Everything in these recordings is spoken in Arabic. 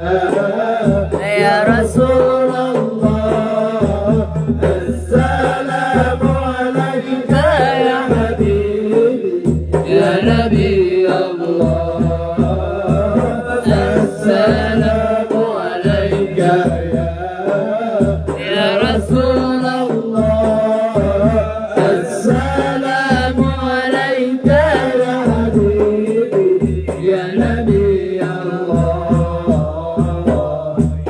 يا رسول الله السلام عليك يا حبيبي يا نبي الله السلام عليك يا رسول الله السلام عليك يا حبيبي يا نبي الله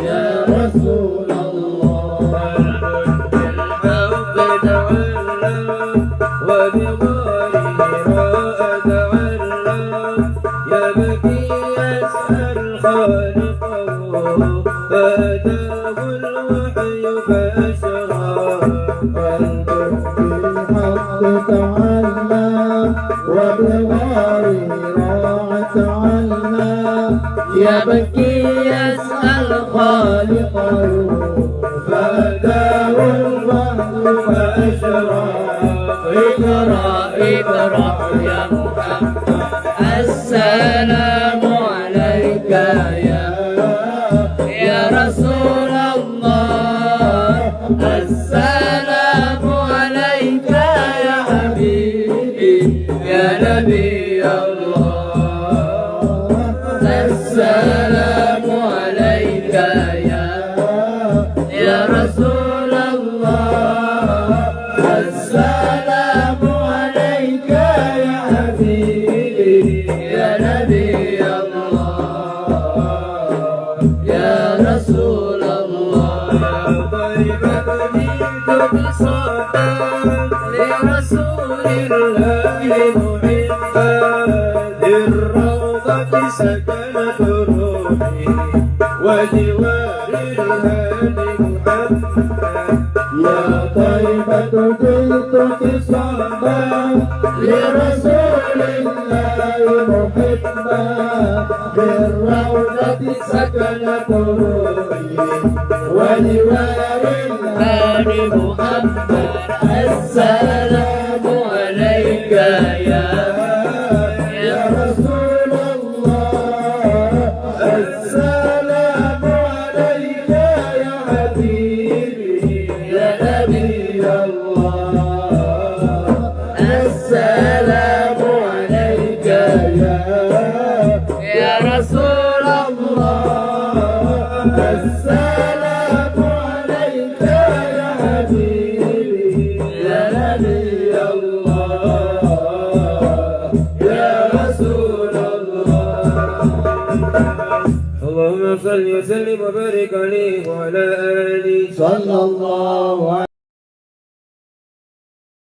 يا رسول الله بالحب تولى وبغيره تولى يبكي يسأل خالقه فأتاه الوحي فأشرى قلبه بالحق تعلى وبغيره تعلى يبكي يسأل خالقه فأتاه الوحي فأشرى اقرأ اقرأ يا محمد السلام عليك يا رسول الله السلام عليك يا حبيبي يا نبي الله السلام عليك يا رسول الله السلام عليك يا حبيبي يا نبي الله يا رسول الله طيبتني بصوتا لرسول الله محبا للروضة سكنت روحي وجوار الهادي محمد يا طيبة جئتك صعبا لرسول الله محبا بالروضة سكنت روحي ولوار الهادي محمد السلام عليك يا رسول الله السلام عليك يا حبيبي يا نبي الله السلام عليك يا رسول الله السلام عليك يا حبيبي يا نبي الله يا رسول الله اللهم صل وسلم وبارك عليه وعلى آله صلى الله عليه